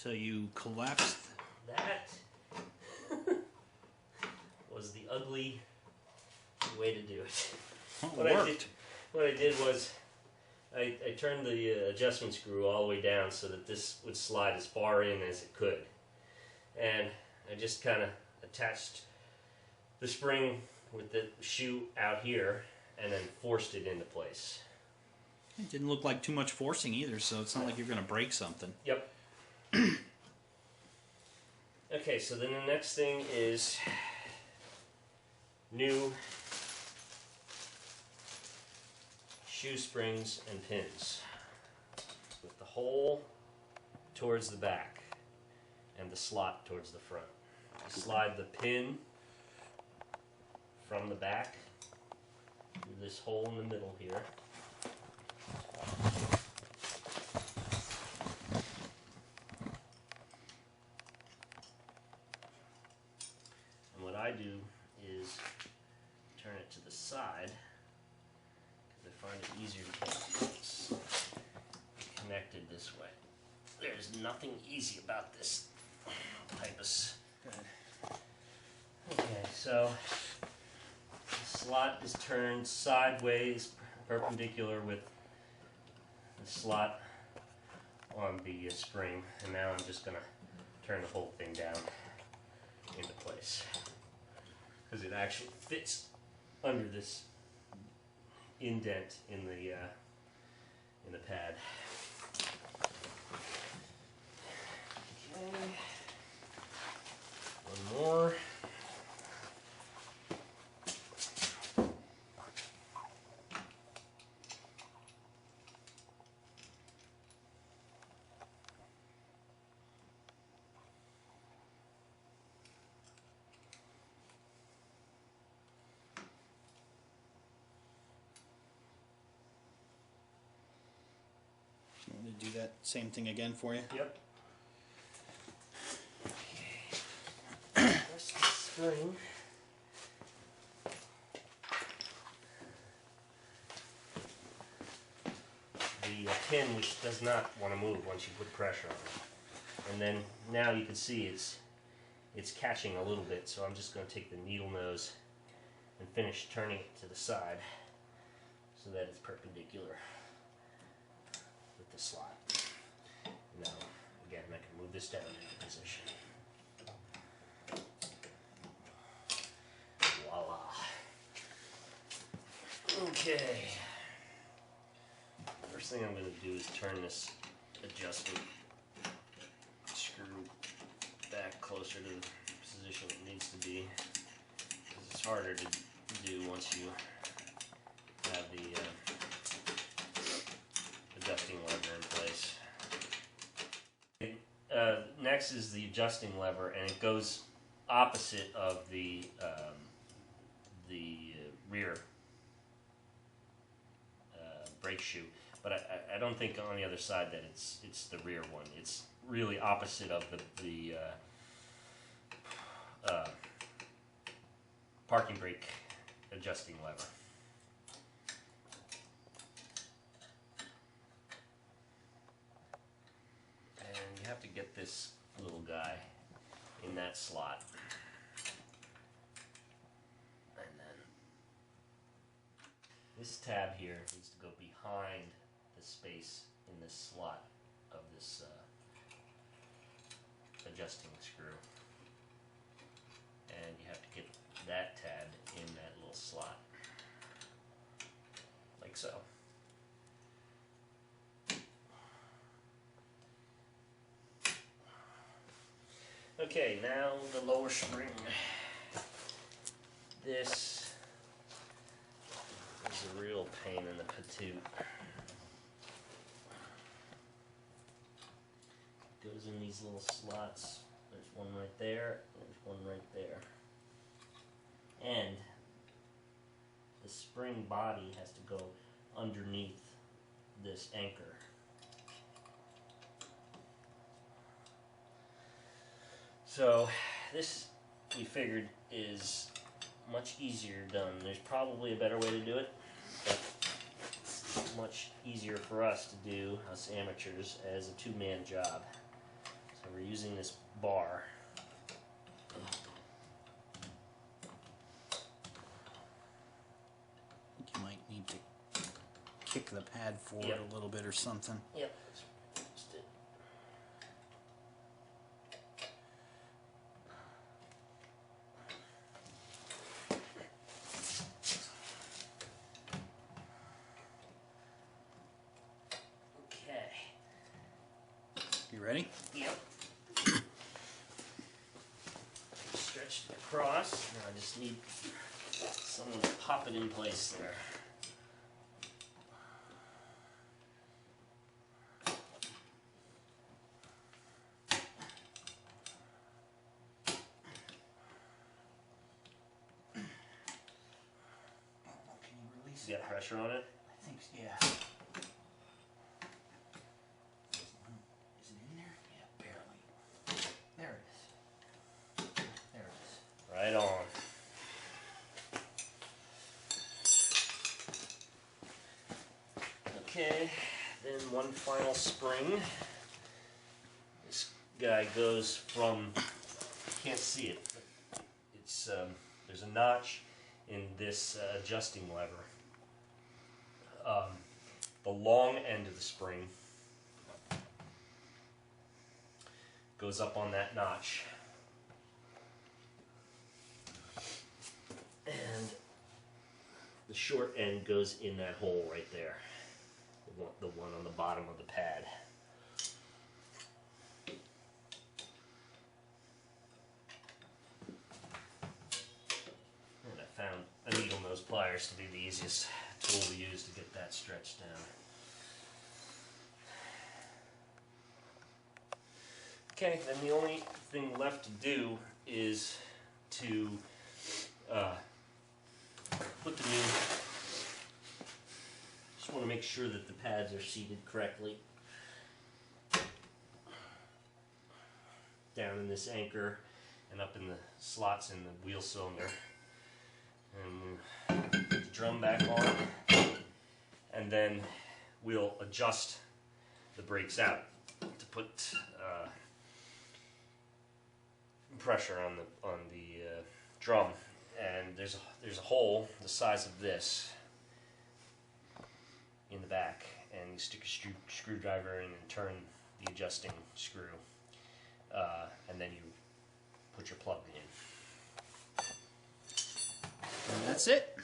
So you collapsed. That was the ugly way to do it. Oh, it worked. What I did was I turned the adjustment screw all the way down so that this would slide as far in as it could. And I just kind of attached the spring with the shoe out here and then forced it into place. It didn't look like too much forcing either, so it's not like you're going to break something. Yep. Okay, so then the next thing is new shoe springs and pins with the hole towards the back and the slot towards the front. Slide the pin from the back through this hole in the middle here. And what I do is turn it to the side because I find it easier to get this connected this way. There's nothing easy about this type of... Okay, so the slot is turned sideways, perpendicular with the slot on the spring, and now I'm just going to turn the whole thing down into place because it actually fits under this indent in the pad. Okay, one more. You want me to do that same thing again for you? Yep. Press the spring. The pin, which does not want to move once you put pressure on it. And then now you can see it's catching a little bit, so I'm just going to take the needle nose and finish turning it to the side so that it's perpendicular with the slot. Now, again, I can move this down into position. Voila. Okay. First thing I'm going to do is turn this adjustment screw back closer to the position it needs to be, because it's harder to do once you have the adjusting lever in place. Next is the adjusting lever, and it goes opposite of the rear brake shoe. But I don't think on the other side that it's the rear one. It's really opposite of the parking brake adjusting lever. And you have to get this little guy in that slot. And then this tab here needs to go behind the space in this slot of this adjusting screw. And you have to get that tab in that little slot. Like so. Okay, now the lower spring. This is a real pain in the patoot. Goes in these little slots. There's one right there, there's one right there. And the spring body has to go underneath this anchor. So this, we figured, is much easier done. There's probably a better way to do it, but it's much easier for us to do, us amateurs, as a two-man job. So And we're using this bar. You might need to kick the pad forward Yep. a little bit or something. Yep. Just it. Okay. You ready? Yep. Stretch it across. Now I just need someone to pop it in place there. Can you release You got pressure on it? I think, yeah. Is it in there? Yeah, barely. There it is. There it is. Right on. Okay, then one final spring. This guy goes from, can't see it, but it's there's a notch in this adjusting lever. The long end of the spring goes up on that notch. And the short end goes in that hole right there. The one on the bottom of the pad. And I found a needle nose pliers to be the easiest tool to use to get that stretched down. Okay, then the only thing left to do is to put the new, just want to make sure that the pads are seated correctly down in this anchor and up in the slots in the wheel cylinder. And put the drum back on, and then we'll adjust the brakes out to put pressure on the drum. And there's a hole the size of this in the back, and you stick a screwdriver in and turn the adjusting screw, and then you put your plug in. And that's it.